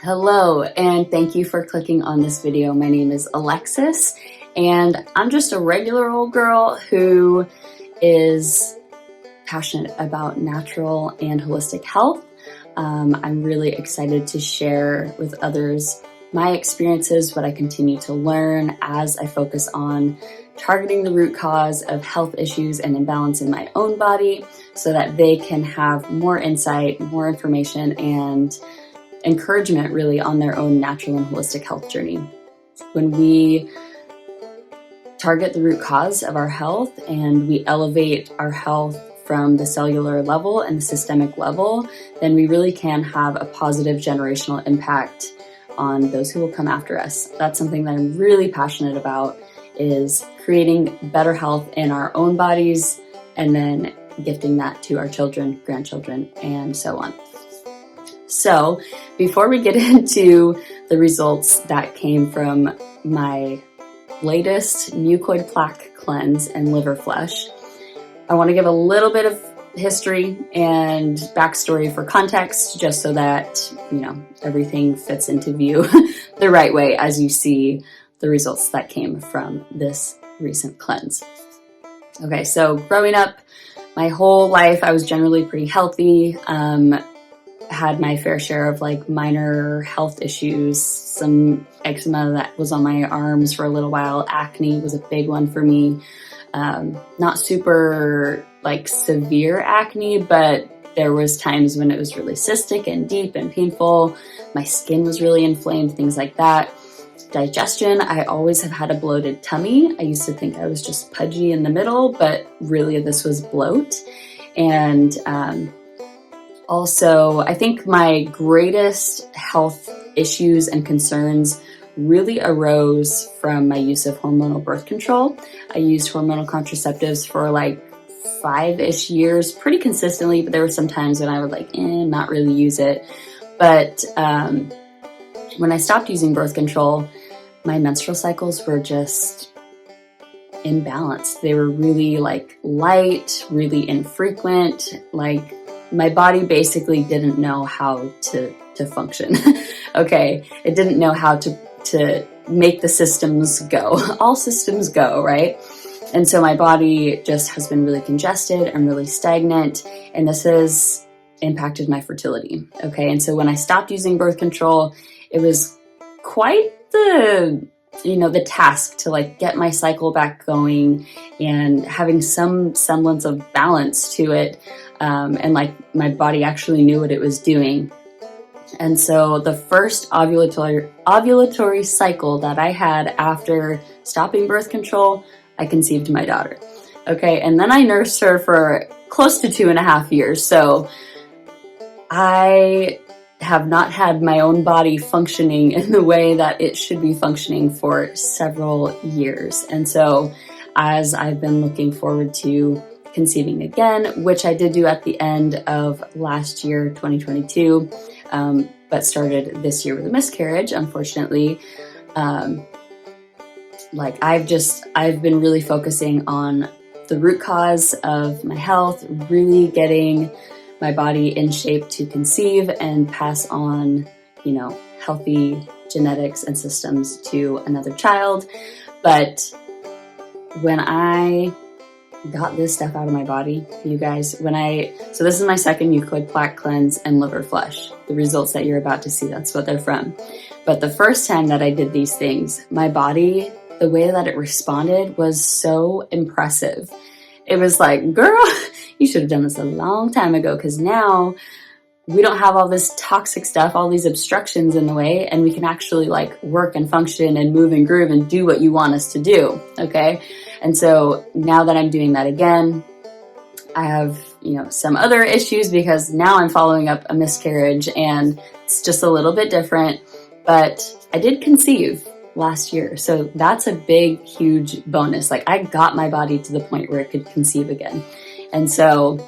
Hello, and thank you for clicking on this video. My name is Alexis, and I'm just a regular old girl who is passionate about natural and holistic health. I'm really excited to share with others my experiences, what I continue to learn as I focus on targeting the root cause of health issues and imbalance in my own body so that they can have more insight, more information, and encouragement really on their own natural and holistic health journey. When we target the root cause of our health and we elevate our health from the cellular level and the systemic level, then we really can have a positive generational impact on those who will come after us. That's something that I'm really passionate about, is creating better health in our own bodies and then gifting that to our children, grandchildren, and so on. So before we get into the results that came from my latest mucoid plaque cleanse and liver flush, I want to give a little bit of history and backstory for context, just so that, everything fits into view the right way as you see the results that came from this recent cleanse. Okay, so growing up, my whole life, I was generally pretty healthy. Had my fair share of minor health issues, some eczema that was on my arms for a little while. Acne was a big one for me. Not super severe acne, but there was times when it was really cystic and deep and painful. My skin was really inflamed, things like that. Digestion, I always have had a bloated tummy. I used to think I was just pudgy in the middle, but really this was bloat. And also, I think my greatest health issues and concerns really arose from my use of hormonal birth control. I used hormonal contraceptives for 5-ish years pretty consistently, but there were some times when I would not really use it. But when I stopped using birth control, my menstrual cycles were just imbalanced. They were really light, really infrequent. My body basically didn't know how to function. Okay, it didn't know how to make the systems go. All systems go, right? And so my body just has been really congested and really stagnant, and this has impacted my fertility. Okay, and so when I stopped using birth control, it was quite the task to get my cycle back going and having some semblance of balance to it. And my body actually knew what it was doing. And so the first ovulatory cycle that I had after stopping birth control, I conceived my daughter. Okay, and then I nursed her for close to 2.5 years. So I have not had my own body functioning in the way that it should be functioning for several years. And so as I've been looking forward to conceiving again, which I did do at the end of last year, 2022, but started this year with a miscarriage, unfortunately. I've been really focusing on the root cause of my health, really getting my body in shape to conceive and pass on, healthy genetics and systems to another child. But when I got this stuff out of my body, you guys, so this is my second mucoid plaque cleanse and liver flush. The results that you're about to see, that's what they're from. But the first time that I did these things, my body, the way that it responded was so impressive. It was girl, you should have done this a long time ago, because now we don't have all this toxic stuff, all these obstructions in the way, and we can actually work and function and move and groove and do what you want us to do, okay? And so now that I'm doing that again, I have, some other issues because now I'm following up a miscarriage and it's just a little bit different, but I did conceive last year. So that's a big, huge bonus. I got my body to the point where it could conceive again. And so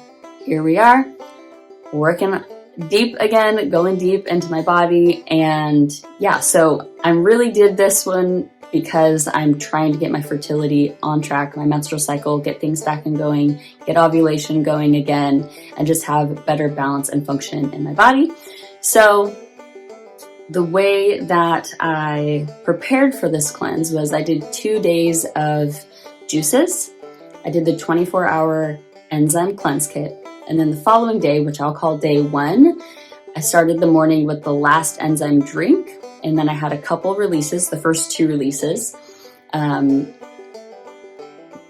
here we are, working deep again, going deep into my body. And yeah, so I really did this one because I'm trying to get my fertility on track, my menstrual cycle, get things back and going, get ovulation going again, and just have better balance and function in my body. So the way that I prepared for this cleanse was I did 2 days of juices. I did the 24-hour enzyme cleanse kit. And then the following day, which I'll call day 1, I started the morning with the last enzyme drink. And then I had a couple releases, the first 2 releases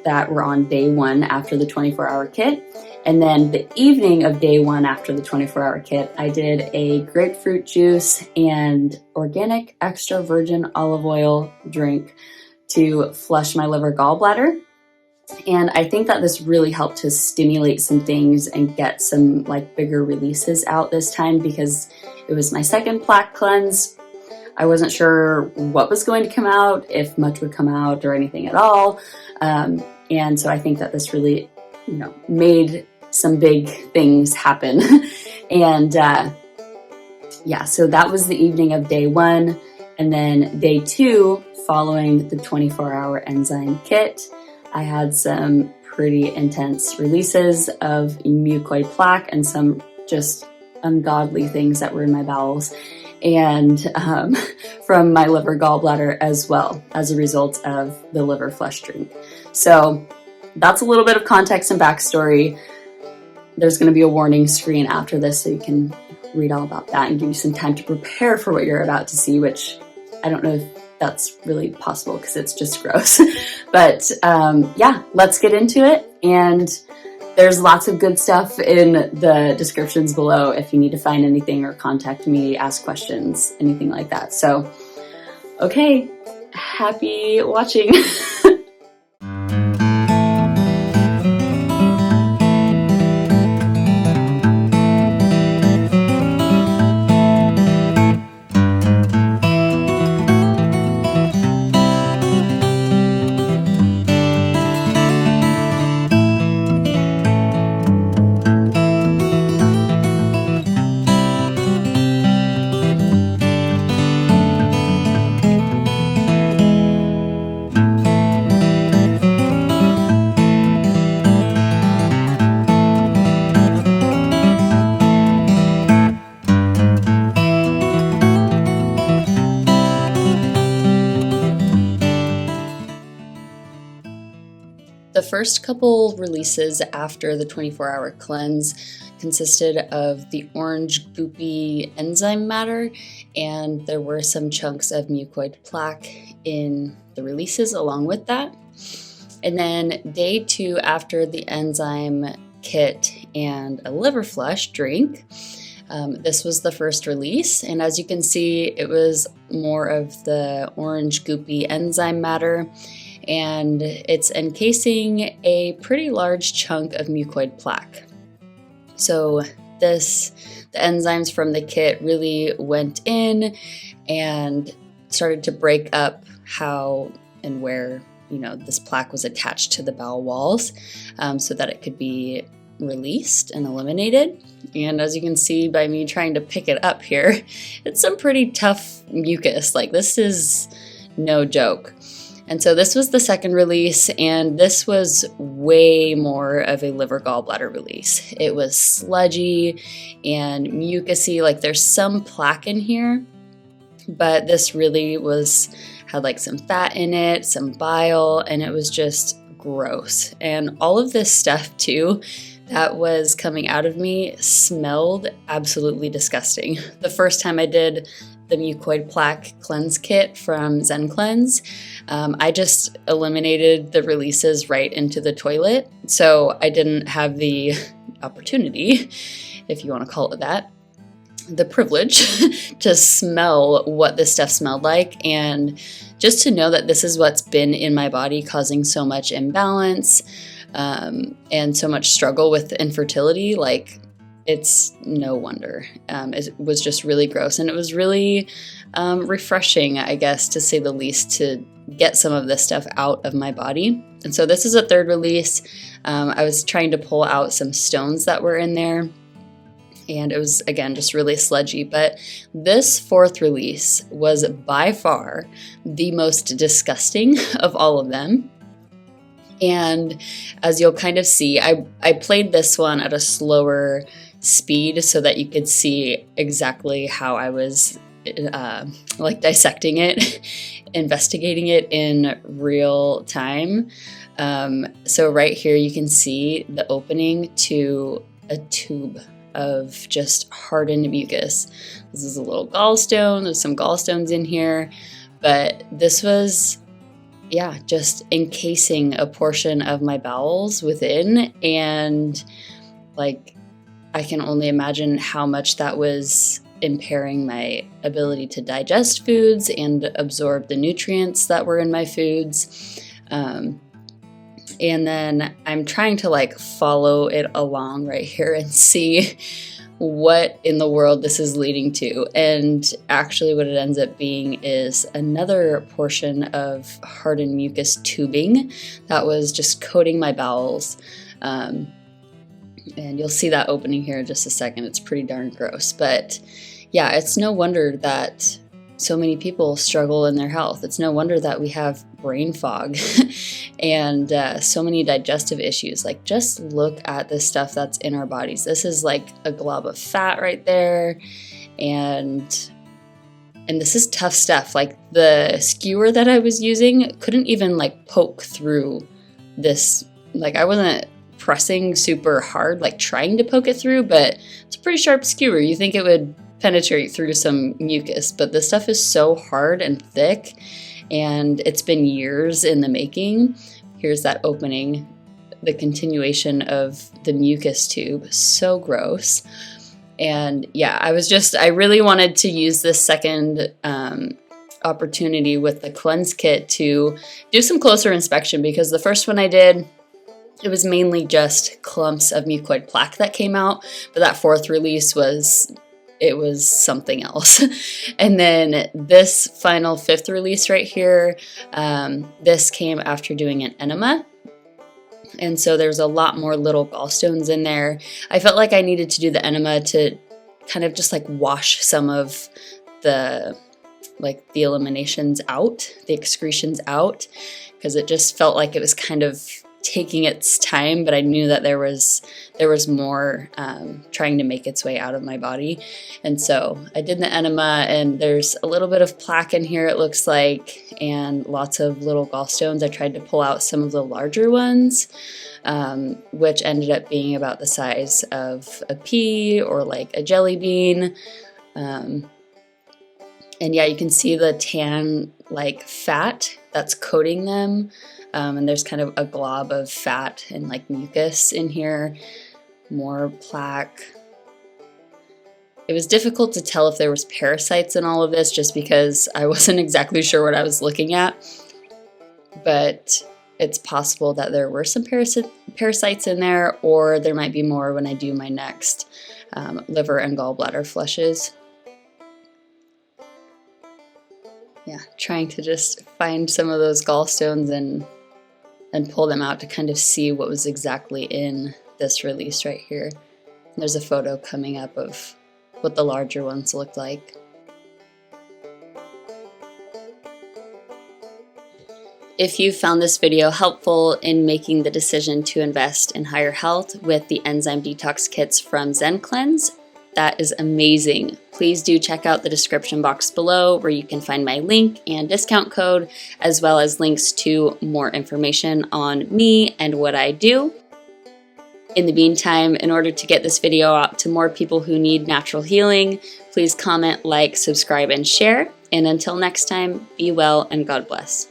that were on day 1 after the 24-hour kit. And then the evening of day 1 after the 24-hour kit, I did a grapefruit juice and organic extra virgin olive oil drink to flush my liver gallbladder. And I think that this really helped to stimulate some things and get some like bigger releases out this time, because it was my second plaque cleanse. I wasn't sure what was going to come out, if much would come out or anything at all. And so I think that this really, made some big things happen. And yeah, so that was the evening of day 1. And then day 2, following the 24-hour enzyme kit, I had some pretty intense releases of mucoid plaque and some just ungodly things that were in my bowels, and from my liver gallbladder as well, as a result of the liver flush drink. So that's a little bit of context and backstory. There's going to be a warning screen after this, so you can read all about that and give you some time to prepare for what you're about to see, which I don't know if that's really possible because it's just gross. But yeah, let's get into it. And there's lots of good stuff in the descriptions below if you need to find anything or contact me, ask questions, anything like that. So, okay, happy watching. The first couple releases after the 24-hour cleanse consisted of the orange goopy enzyme matter, and there were some chunks of mucoid plaque in the releases along with that. And then day 2 after the enzyme kit and a liver flush drink, this was the first release, and as you can see, it was more of the orange goopy enzyme matter, and it's encasing a pretty large chunk of mucoid plaque. So the enzymes from the kit really went in and started to break up how and where, this plaque was attached to the bowel walls, so that it could be released and eliminated. And as you can see by me trying to pick it up here, it's some pretty tough mucus. Like, this is no joke. And so this was the second release, and this was way more of a liver gallbladder release. It was sludgy and mucusy, like there's some plaque in here, but this really had like some fat in it, some bile, and it was just gross. And all of this stuff too that was coming out of me smelled absolutely disgusting. The first time I did the mucoid plaque cleanse kit from ZenCleanz, I just eliminated the releases right into the toilet. So I didn't have the opportunity, if you want to call it that, the privilege to smell what this stuff smelled like, and just to know that this is what's been in my body causing so much imbalance and so much struggle with infertility. Like, it's no wonder. It was just really gross, and it was really refreshing, I guess, to say the least, to get some of this stuff out of my body. And so this is a third release. I was trying to pull out some stones that were in there, and it was, again, just really sludgy. But this fourth release was by far the most disgusting of all of them. And as you'll kind of see, I played this one at a slower speed so that you could see exactly how I was like dissecting it, investigating it in real time. So right here you can see the opening to a tube of just hardened mucus. This is a little gallstone. There's some gallstones in here, but this was, yeah, just encasing a portion of my bowels within, and like I can only imagine how much that was impairing my ability to digest foods and absorb the nutrients that were in my foods. And then I'm trying to like follow it along right here and see what in the world this is leading to. And actually what it ends up being is another portion of hardened mucus tubing that was just coating my bowels. And you'll see that opening here in just a second. It's pretty darn gross. But yeah, it's no wonder that so many people struggle in their health. It's no wonder that we have brain fog and so many digestive issues. Like, just look at the stuff that's in our bodies. This is like a glob of fat right there. And this is tough stuff. Like, the skewer that I was using couldn't even like poke through this. Like, I wasn't pressing super hard, like trying to poke it through, but it's a pretty sharp skewer. You think it would penetrate through some mucus, but this stuff is so hard and thick, and it's been years in the making. Here's that opening, the continuation of the mucus tube. So gross. And yeah, I really wanted to use this second opportunity with the cleanse kit to do some closer inspection, because the first one I did, it was mainly just clumps of mucoid plaque that came out, but that fourth release was something else. And then this final fifth release right here, this came after doing an enema. And so there's a lot more little gallstones in there. I felt like I needed to do the enema to kind of just like wash some of the eliminations out, the excretions out, because it just felt like it was kind of taking its time, but I knew that there was more trying to make its way out of my body. And so I did the enema, and there's a little bit of plaque in here, it looks like, and lots of little gallstones. I tried to pull out some of the larger ones, which ended up being about the size of a pea or like a jelly bean. And yeah, you can see the tan like fat that's coating them. And there's kind of a glob of fat and like mucus in here, more plaque. It was difficult to tell if there was parasites in all of this, just because I wasn't exactly sure what I was looking at. But it's possible that there were some parasites in there, or there might be more when I do my next liver and gallbladder flushes. Yeah, trying to just find some of those gallstones and pull them out to kind of see what was exactly in this release right here. There's a photo coming up of what the larger ones looked like. If you found this video helpful in making the decision to invest in higher health with the enzyme detox kits from ZenCleanz, that is amazing. Please do check out the description box below, where you can find my link and discount code, as well as links to more information on me and what I do. In the meantime, in order to get this video out to more people who need natural healing, please comment, like, subscribe, and share. And until next time, be well and God bless.